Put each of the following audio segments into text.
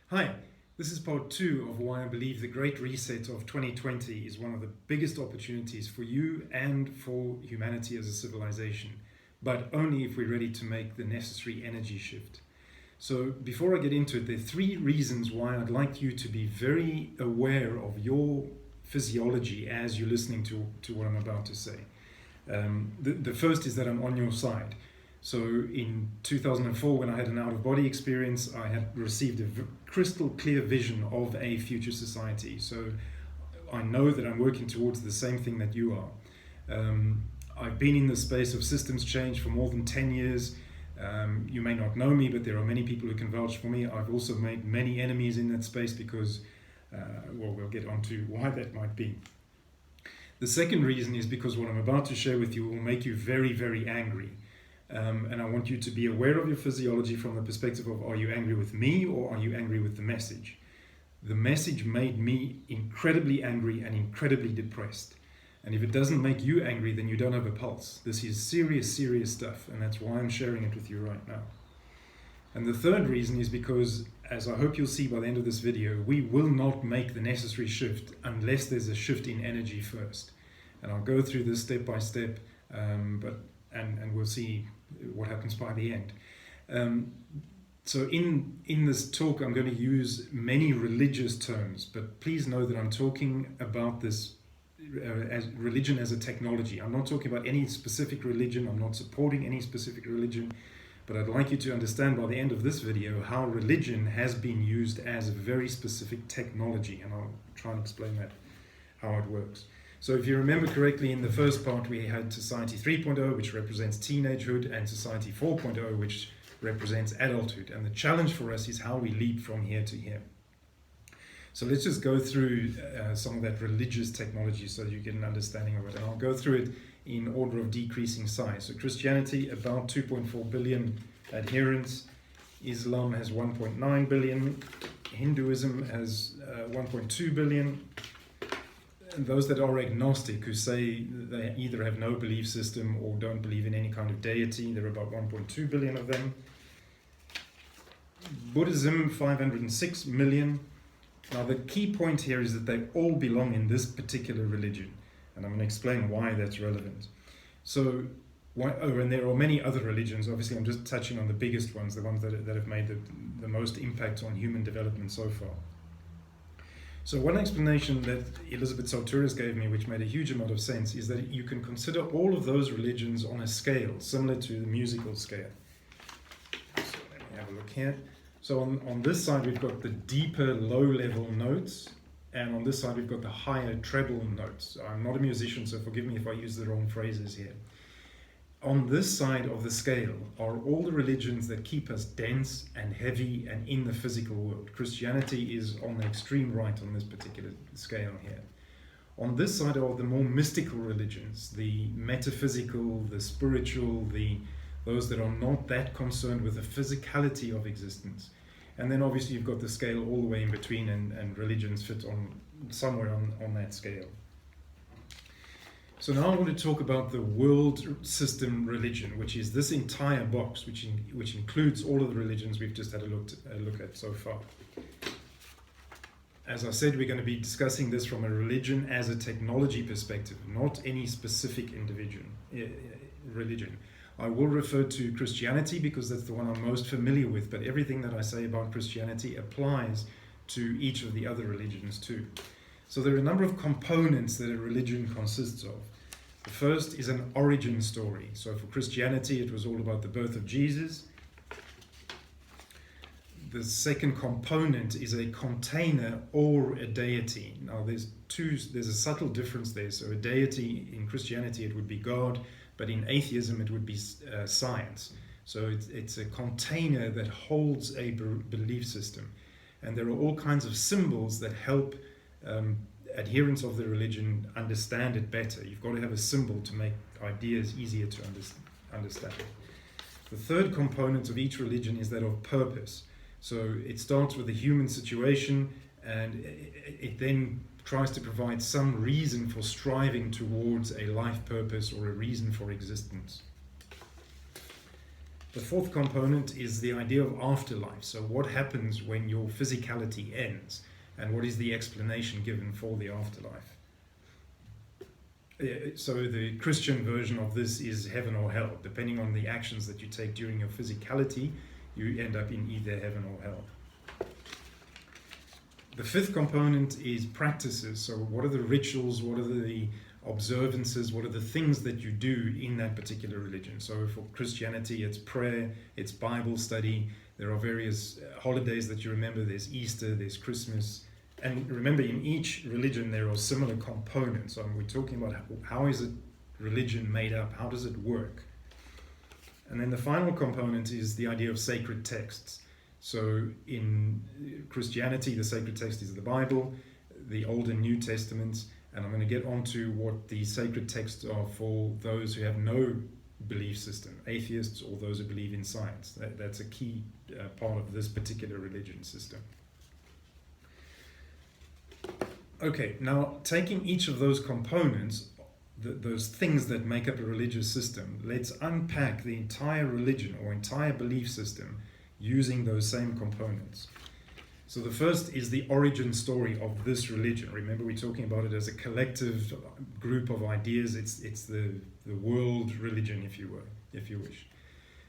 Hi, this is part 2 of why I believe the Great Reset of 2020 is one of the biggest opportunities for you and for humanity as a civilization, but only if we're ready to make the necessary energy shift. So before I get into it, there are 3 reasons why I'd like you to be very aware of your physiology as you're listening to what I'm about to say. The first is that I'm on your side. So in 2004, when I had an out-of-body experience, I had received a crystal clear vision of a future society. So I know that I'm working towards the same thing that you are. I've been in the space of systems change for more than 10 years. You may not know me, but there are many people who can vouch for me. I've also made many enemies in that space because, we'll get onto why that might be. The second reason is because what I'm about to share with you will make you very, very angry. And I want you to be aware of your physiology from the perspective of, are you angry with me or are you angry with the message? The message made me incredibly angry and incredibly depressed. And if it doesn't make you angry, then you don't have a pulse. This is serious, serious stuff, and that's why I'm sharing it with you right now. And the third reason is because, as I hope you'll see by the end of this video, we will not make the necessary shift unless there's a shift in energy first. And I'll go through this step by step, and we'll see what happens by the end. So in this talk, I'm going to use many religious terms, but please know that I'm talking about this as religion as a technology. I'm not talking about any specific religion. I'm not supporting any specific religion, but I'd like you to understand by the end of this video how religion has been used as a very specific technology, and I'll try and explain that, how it works. So if you remember correctly, in the first part we had Society 3.0, which represents teenagehood, and Society 4.0, which represents adulthood. And the challenge for us is how we leap from here to here. So let's just go through some of that religious technology so you get an understanding of it. And I'll go through it in order of decreasing size. So Christianity, about 2.4 billion adherents. Islam has 1.9 billion. Hinduism has 1.2 billion. And those that are agnostic, who say they either have no belief system or don't believe in any kind of deity, there are about 1.2 billion of them. Buddhism, 506 million. Now the key point here is that they all belong in this particular religion, and I'm going to explain why that's relevant. So, and there are many other religions. Obviously I'm just touching on the biggest ones, the ones that have made the most impact on human development so far. So one explanation that Elizabeth Soteris gave me, which made a huge amount of sense, is that you can consider all of those religions on a scale similar to the musical scale. So let me have a look here. So on this side we've got the deeper low-level notes, and on this side we've got the higher treble notes. I'm not a musician, so forgive me if I use the wrong phrases here. On this side of the scale are all the religions that keep us dense and heavy and in the physical world. Christianity is on the extreme right on this particular scale here. On this side are the more mystical religions, the metaphysical, the spiritual, those that are not that concerned with the physicality of existence. And then obviously you've got the scale all the way in between, and religions fit on somewhere on that scale. So now I want to talk about the world system religion, which is this entire box, which includes all of the religions we've just had a look at so far. As I said, we're going to be discussing this from a religion as a technology perspective, not any specific individual religion. I will refer to Christianity because that's the one I'm most familiar with, but everything that I say about Christianity applies to each of the other religions too. So there are a number of components that a religion consists of. The first is an origin story. So for Christianity, it was all about the birth of Jesus. The second component is a container or a deity. Now there's a subtle difference there. So a deity in Christianity, it would be God, but in atheism, it would be science. So it's a container that holds a belief system. And there are all kinds of symbols that help adherents of the religion understand it better. You've got to have a symbol to make ideas easier to understand. The third component of each religion is that of purpose. So it starts with the human situation, and it then tries to provide some reason for striving towards a life purpose or a reason for existence. The fourth component is the idea of afterlife. So what happens when your physicality ends, and what is the explanation given for the afterlife? So the Christian version of this is heaven or hell. Depending on the actions that you take during your physicality, you end up in either heaven or hell. The fifth component is practices. So what are the rituals, what are the observances, what are the things that you do in that particular religion? So for Christianity, it's prayer, it's Bible study, there are various holidays that you remember, there's Easter, there's Christmas. And remember, in each religion there are similar components. So we're talking about how is it religion made up, how does it work? And then the final component is the idea of sacred texts. So in Christianity, the sacred text is the Bible, the Old and New Testaments, and I'm going to get onto what the sacred texts are for those who have no belief system, atheists or those who believe in science. That's a key part of this particular religion system. Okay, now taking each of those components, those things that make up a religious system, let's unpack the entire religion or entire belief system using those same components. So the first is the origin story of this religion. Remember, we're talking about it as a collective group of ideas. It's the world religion, if you wish.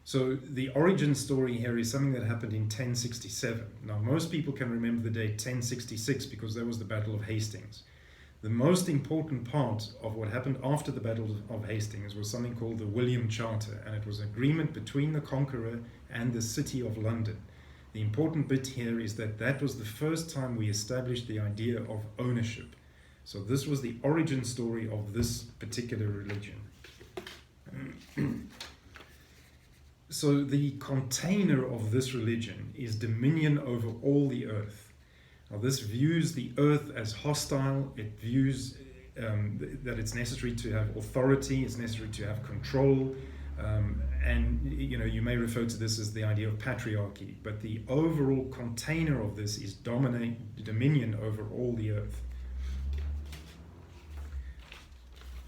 So the origin story here is something that happened in 1067. Now, most people can remember the date 1066 because that was the Battle of Hastings. The most important part of what happened after the Battle of Hastings was something called the William Charter, and it was an agreement between the conqueror and the City of London. The important bit here is that that was the first time we established the idea of ownership. So this was the origin story of this particular religion. So the container of this religion is dominion over all the earth. Now this views the earth as hostile. It views that it's necessary to have authority, it's necessary to have control, and you may refer to this as the idea of patriarchy, but the overall container of this is dominion over all the earth.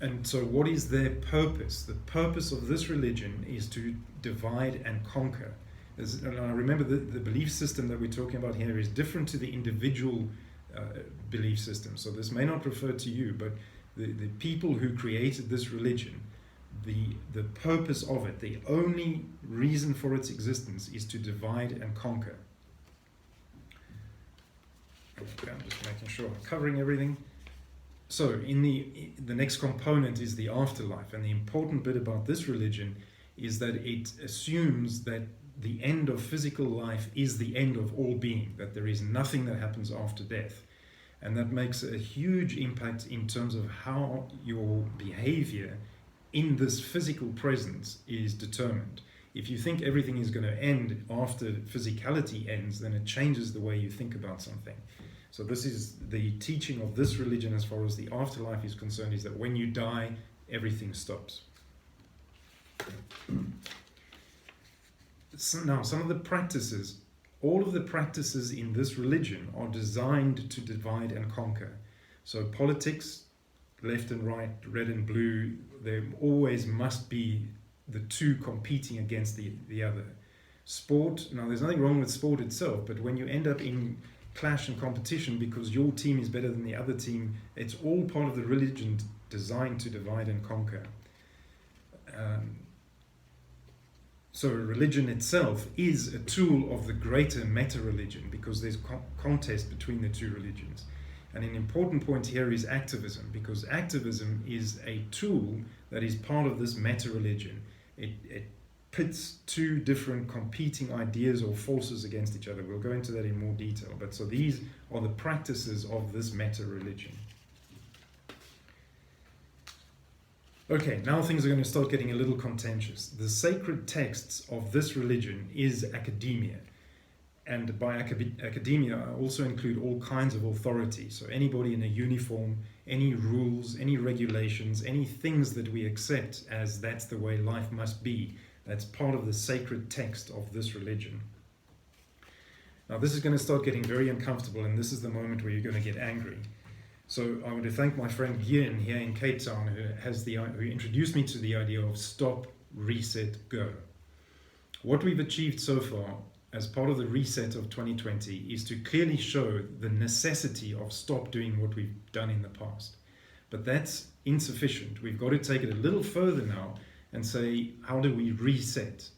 And so what is their purpose? The purpose of this religion is to divide and conquer. And I remember the belief system that we're talking about here is different to the individual belief system. So this may not refer to you, but the people who created this religion, the purpose of it, the only reason for its existence is to divide and conquer. Okay, I'm just making sure I'm covering everything. So in the next component is the afterlife, and the important bit about this religion is that it assumes that the end of physical life is the end of all being, that there is nothing that happens after death. And that makes a huge impact in terms of how your behavior in this physical presence is determined. If you think everything is going to end after physicality ends, then it changes the way you think about something. So this is the teaching of this religion as far as the afterlife is concerned, is that when you die, everything stops. So now, some of the practices, all of the practices in this religion are designed to divide and conquer. So politics, left and right, red and blue, there always must be the two competing against the other. Sport, now there's nothing wrong with sport itself, but when you end up in clash and competition because your team is better than the other team, it's all part of the religion designed to divide and conquer. So religion itself is a tool of the greater meta-religion because there's contest between the two religions. And an important point here is activism, because activism is a tool that is part of this meta-religion. It pits two different competing ideas or forces against each other. We'll go into that in more detail. But so these are the practices of this meta-religion. Okay, now things are going to start getting a little contentious. The sacred texts of this religion is academia. And by academia, I also include all kinds of authority. So anybody in a uniform, any rules, any regulations, any things that we accept as that's the way life must be, that's part of the sacred text of this religion. Now this is going to start getting very uncomfortable, and this is the moment where you're going to get angry. So I want to thank my friend Yin here in Cape Town who introduced me to the idea of stop, reset, go. What we've achieved so far as part of the reset of 2020 is to clearly show the necessity of stop doing what we've done in the past. But that's insufficient. We've got to take it a little further now and say, how do we reset?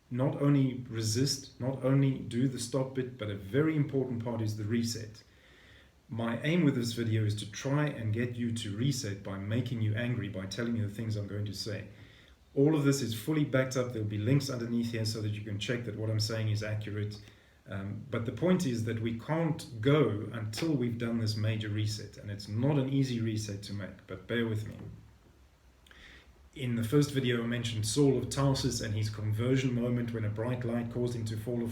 Not only resist, not only do the stop bit, but a very important part is the reset. My aim with this video is to try and get you to reset by making you angry, by telling you the things I'm going to say. All of this is fully backed up. There'll be links underneath here so that you can check that what I'm saying is accurate. But the point is that we can't go until we've done this major reset. And it's not an easy reset to make, but bear with me. In the first video, I mentioned Saul of Tarsus and his conversion moment when a bright light caused him to fall off,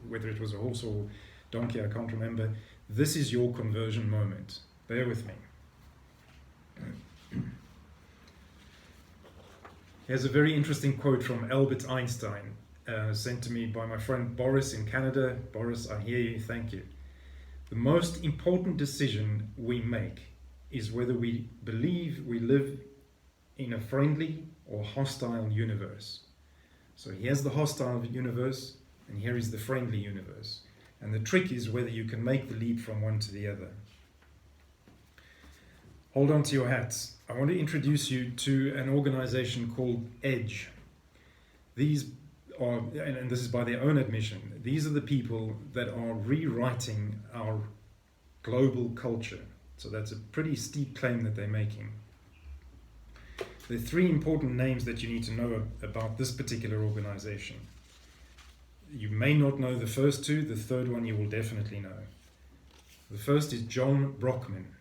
whether it was a horse or donkey, I can't remember. This is your conversion moment. Bear with me. Here's a very interesting quote from Albert Einstein, sent to me by my friend Boris in Canada. Boris, I hear you, thank you. The most important decision we make is whether we believe we live in a friendly or hostile universe. So here's the hostile universe, and here is the friendly universe. And the trick is whether you can make the leap from one to the other. Hold on to your hats. I want to introduce you to an organization called EDGE. These are, and this is by their own admission, these are the people that are rewriting our global culture. So that's a pretty steep claim that they're making. There are three important names that you need to know about this particular organization. You may not know the first two, the third one you will definitely know. The first is John Brockman.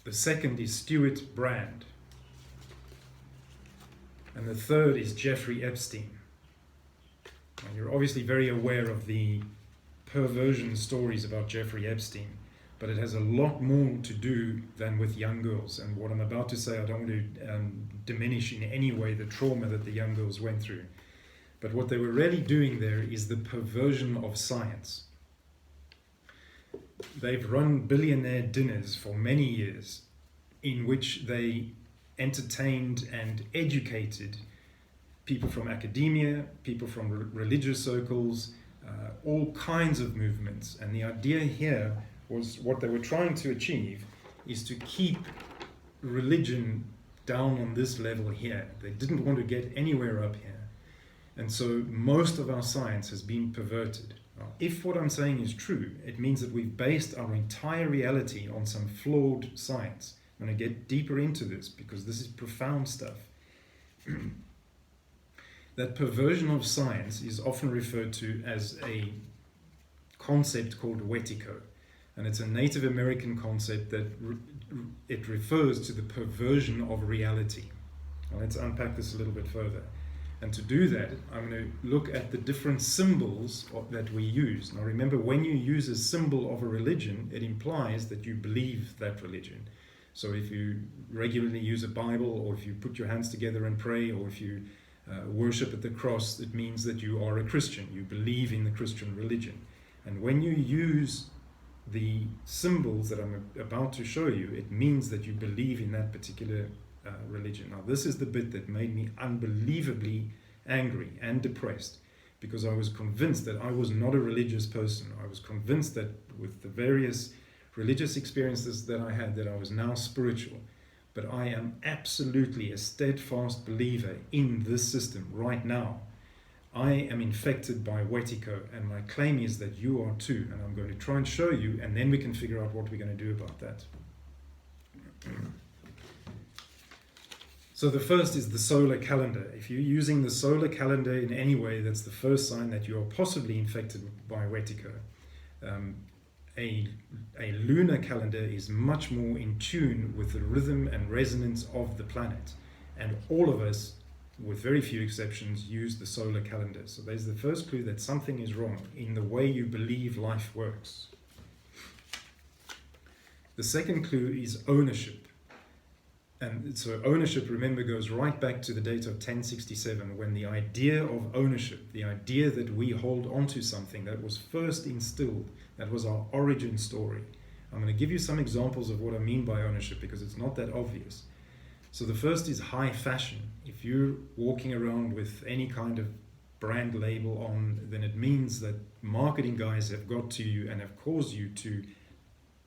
The second is Stuart Brand. And the third is Jeffrey Epstein. Now, you're obviously very aware of the perversion stories about Jeffrey Epstein, but it has a lot more to do than with young girls. And what I'm about to say, I don't want to diminish in any way the trauma that the young girls went through. But what they were really doing there is the perversion of science. They've run billionaire dinners for many years in which they entertained and educated people from academia, people from religious circles, all kinds of movements. And the idea here was what they were trying to achieve is to keep religion down on this level here. They didn't want to get anywhere up here. And so most of our science has been perverted. Now, if what I'm saying is true, it means that we've based our entire reality on some flawed science. I'm going to get deeper into this because this is profound stuff. That perversion of science is often referred to as a concept called Wetiko. And it's a Native American concept that it refers to the perversion of reality. Now, let's unpack this a little bit further. And to do that, I'm going to look at the different symbols that we use. Now remember, when you use a symbol of a religion, it implies that you believe that religion. So if you regularly use a Bible, or if you put your hands together and pray, or if you worship at the cross, it means that you are a Christian. You believe in the Christian religion. And when you use the symbols that I'm about to show you, it means that you believe in that particular religion. Now this is the bit that made me unbelievably angry and depressed, because I was convinced that I was not a religious person. I was convinced that with the various religious experiences that I had, that I was now spiritual. But I am absolutely a steadfast believer in this system right now. I am infected by Wetiko, and my claim is that you are too, and I'm going to try and show you, and then we can figure out what we're going to do about that. So the first is the solar calendar. If you're using the solar calendar in any way, that's the first sign that you are possibly infected by Wetiko. A lunar calendar is much more in tune with the rhythm and resonance of the planet. And all of us, with very few exceptions, use the solar calendar. So there's the first clue that something is wrong in the way you believe life works. The second clue is ownership. And so ownership, remember, goes right back to the date of 1067, when the idea of ownership, the idea that we hold onto something, that was first instilled. That was our origin story. I'm going to give you some examples of what I mean by ownership, because it's not that obvious. So the first is high fashion. If you're walking around with any kind of brand label on, then it means that marketing guys have got to you and have caused you to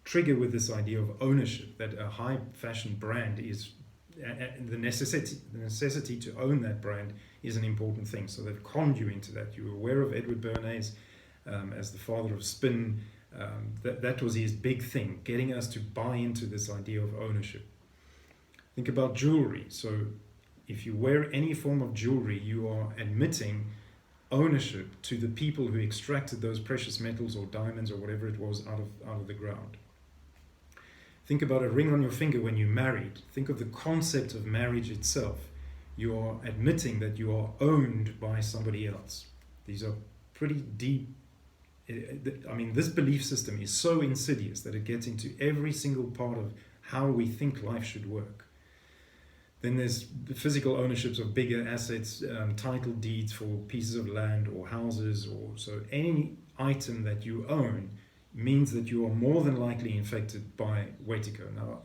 trigger with this idea of ownership, that a high fashion brand is the necessity to own that brand is an important thing. So they've conned you into that. You're aware of Edward Bernays as the father of spin. That was his big thing, getting us to buy into this idea of ownership. Think about jewelry. So if you wear any form of jewelry, you are admitting ownership to the people who extracted those precious metals or diamonds or whatever it was out of the ground. Think about a ring on your finger when you're married. Think of the concept of marriage itself. You are admitting that you are owned by somebody else. These are pretty deep. I mean, this belief system is so insidious that it gets into every single part of how we think life should work. Then there's the physical ownerships of bigger assets, title deeds for pieces of land or houses, or so any item that you own means that you are more than likely infected by Wetiko. Now,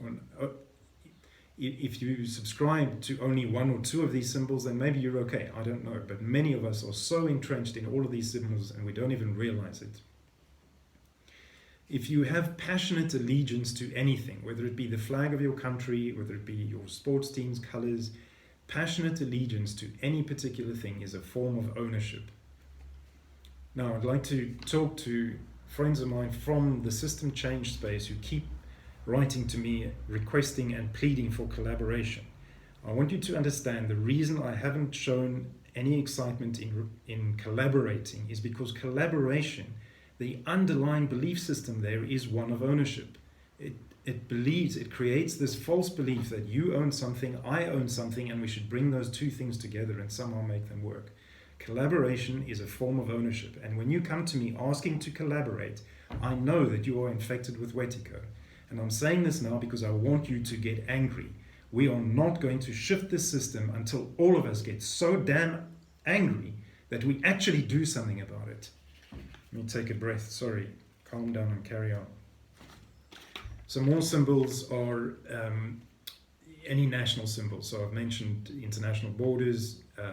if you subscribe to only one or two of these symbols, then maybe you're okay. I don't know. But many of us are so entrenched in all of these symbols and we don't even realize it. If you have passionate allegiance to anything, whether it be the flag of your country, whether it be your sports team's colors, passionate allegiance to any particular thing is a form of ownership. Now, I'd like to talk to friends of mine from the system change space who keep writing to me, requesting and pleading for collaboration. I want you to understand the reason I haven't shown any excitement in collaborating is because collaboration, the underlying belief system there is one of ownership. It creates this false belief that you own something, I own something, and we should bring those two things together and somehow make them work. Collaboration is a form of ownership. And when you come to me asking to collaborate, I know that you are infected with Wetiko. And I'm saying this now because I want you to get angry. We are not going to shift this system until all of us get so damn angry that we actually do something about it. Let me take a breath. Sorry. Calm down and carry on. Some more symbols are any national symbols. So I've mentioned international borders, I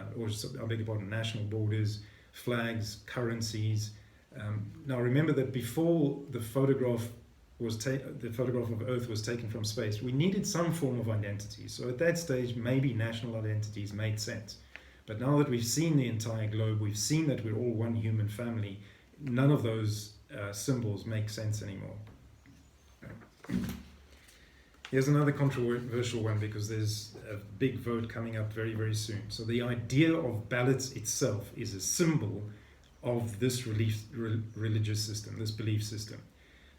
beg your pardon, national borders, flags, currencies. Now remember that before the photograph of Earth was taken from space, we needed some form of identity. So at that stage, maybe national identities made sense. But now that we've seen the entire globe, we've seen that we're all one human family, none of those symbols make sense anymore. Here's another controversial one because there's a big vote coming up very, very soon. So the idea of ballots itself is a symbol of this religious system, this belief system.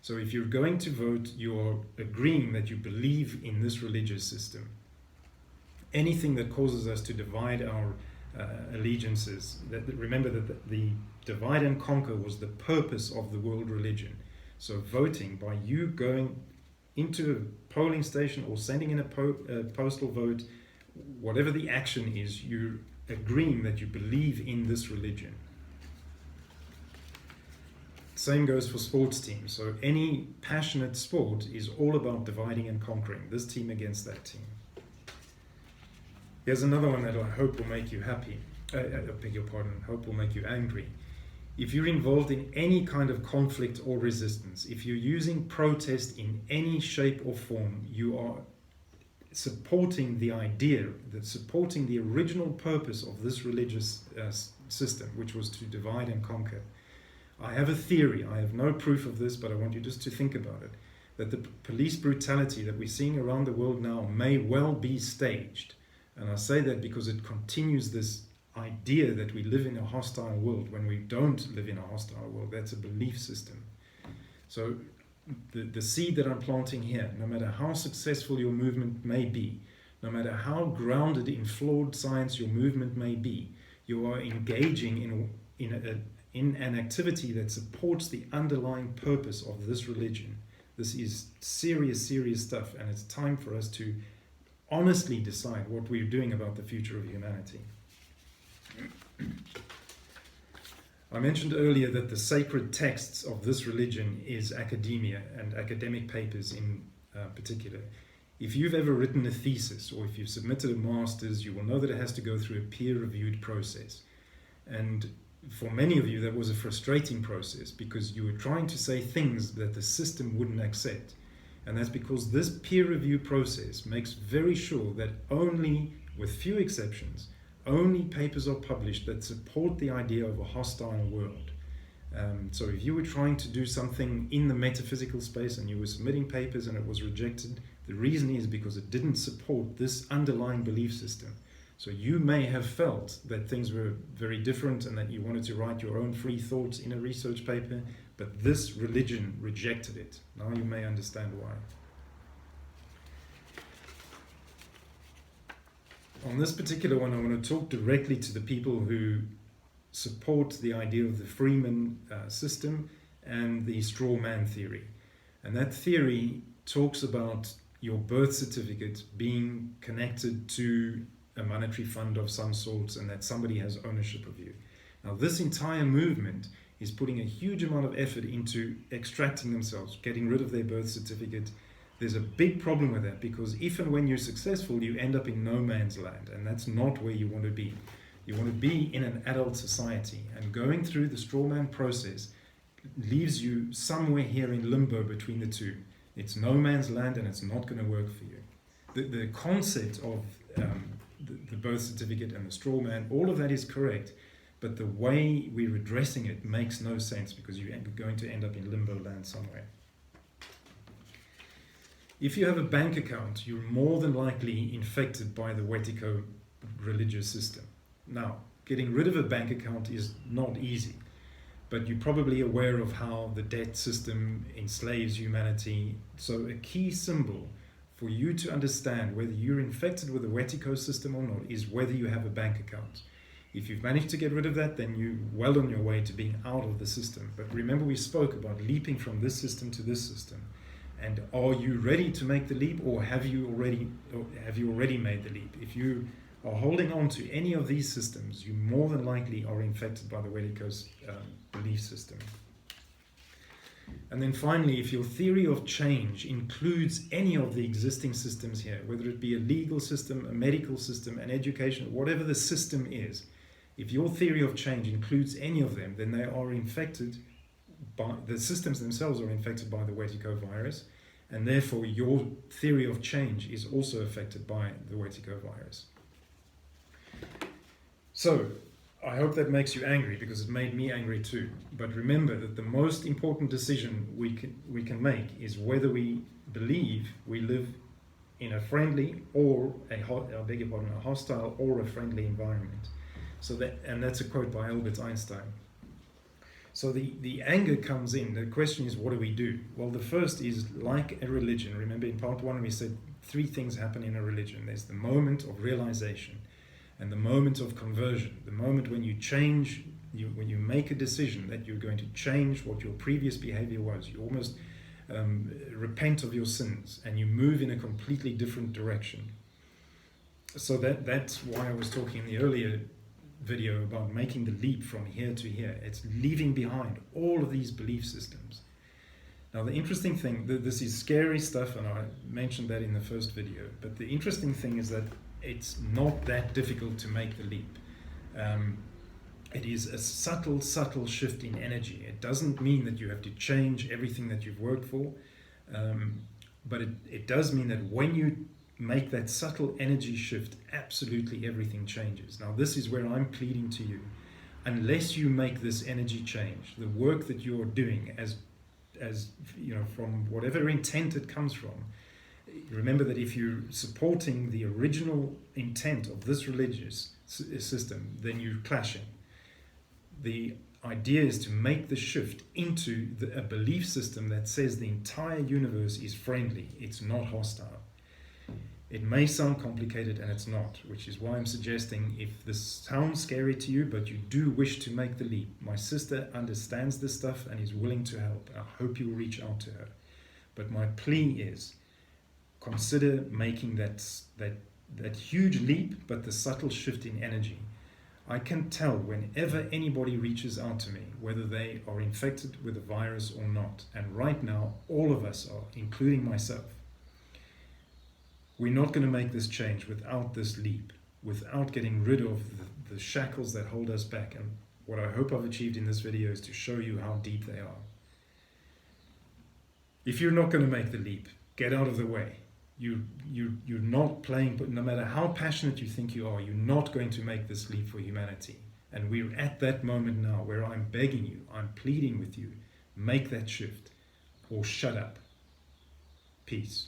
So if you're going to vote, you're agreeing that you believe in this religious system. Anything that causes us to divide our allegiances, remember that the divide and conquer was the purpose of the world religion. So voting, by you going into a polling station or sending in a postal vote, whatever the action is, you're agreeing that you believe in this religion. Same goes for sports teams. So any passionate sport is all about dividing and conquering, this team against that team. Here's another one that I hope will make you happy. I beg your pardon, hope will make you angry. If you're involved in any kind of conflict or resistance, if you're using protest in any shape or form, you are supporting the idea, supporting the original purpose of this religious system, which was to divide and conquer. I have a theory, I have no proof of this, but I want you just to think about it, that the police brutality that we're seeing around the world now may well be staged. And I say that because it continues this idea that we live in a hostile world when we don't live in a hostile world. That's a belief system. So the seed that I'm planting here, no matter how successful your movement may be, no matter how grounded in flawed science your movement may be, you are engaging in an activity that supports the underlying purpose of this religion. This is serious, serious stuff, and it's time for us to honestly decide what we're doing about the future of humanity. I mentioned earlier that the sacred texts of this religion is academia and academic papers in particular. If you've ever written a thesis or if you've submitted a master's, you will know that it has to go through a peer-reviewed process. And for many of you, that was a frustrating process because you were trying to say things that the system wouldn't accept. And that's because this peer review process makes very sure that only, with few exceptions, only papers are published that support the idea of a hostile world. So if you were trying to do something in the metaphysical space and you were submitting papers and it was rejected, the reason is because it didn't support this underlying belief system. So you may have felt that things were very different and that you wanted to write your own free thoughts in a research paper, but this religion rejected it. Now you may understand why. On this particular one, I want to talk directly to the people who support the idea of the Freeman system and the straw man theory. And that theory talks about your birth certificate being connected to a monetary fund of some sort and that somebody has ownership of you. Now, this entire movement is putting a huge amount of effort into extracting themselves, getting rid of their birth certificate. There's a big problem with that because if and when you're successful, you end up in no man's land, and that's not where you want to be. You want to be in an adult society, and going through the straw man process leaves you somewhere here in limbo between the two. It's no man's land and it's not going to work for you. The concept of the birth certificate and the straw man, all of that is correct, but the way we're addressing it makes no sense because you're going to end up in limbo land somewhere. If you have a bank account, you're more than likely infected by the Wetiko religious system. Now, getting rid of a bank account is not easy, but you're probably aware of how the debt system enslaves humanity. So a key symbol for you to understand whether you're infected with the Wetiko system or not is whether you have a bank account. If you've managed to get rid of that, then you're well on your way to being out of the system. But remember, we spoke about leaping from this system to this system. And are you ready to make the leap, or have you already made the leap? If you are holding on to any of these systems, you more than likely are infected by the Wetiko's belief system. And then finally, if your theory of change includes any of the existing systems here, whether it be a legal system, a medical system, an education, whatever the system is, if your theory of change includes any of them, then they are infected by, the systems themselves are infected by the Wetiko virus, and therefore your theory of change is also affected by the Wetiko virus. So, I hope that makes you angry because it made me angry too. But remember that the most important decision we can make is whether we believe we live in a friendly or a hostile or a friendly environment. So and that's a quote by Albert Einstein. So the anger comes in. The question is, what do we do? Well, the first is like a religion. Remember in part 1 we said 3 things happen in a religion. There's the moment of realization, and the moment of conversion, the moment when you change, when you make a decision that you're going to change what your previous behavior was. You almost repent of your sins and you move in a completely different direction. So that's why I was talking in the earlier video about making the leap from here to here. It's leaving behind all of these belief systems. Now the interesting thing, this is scary stuff, and I mentioned that in the first video, but the interesting thing is that it's not that difficult to make the leap. It is a subtle shift in energy. It doesn't mean that you have to change everything that you've worked for, but it does mean that when you make that subtle energy shift, absolutely everything changes. Now this is where I'm pleading to you. Unless you make this energy change, the work that you're doing as you know, from whatever intent it comes from, remember that if you're supporting the original intent of this religious system, then you're clashing. The idea is to make the shift into a belief system that says the entire universe is friendly, it's not hostile. It may sound complicated, and it's not, which is why I'm suggesting, if this sounds scary to you, but you do wish to make the leap, my sister understands this stuff and is willing to help. I hope you'll reach out to her. But my plea is, consider making that huge leap, but the subtle shift in energy. I can tell whenever anybody reaches out to me, whether they are infected with a virus or not. And right now, all of us are, including myself. We're not going to make this change without this leap, without getting rid of the shackles that hold us back. And what I hope I've achieved in this video is to show you how deep they are. If you're not going to make the leap, get out of the way. You're not playing, but no matter how passionate you think you are, you're not going to make this leap for humanity. And we're at that moment now where I'm begging you, I'm pleading with you, make that shift or shut up. Peace.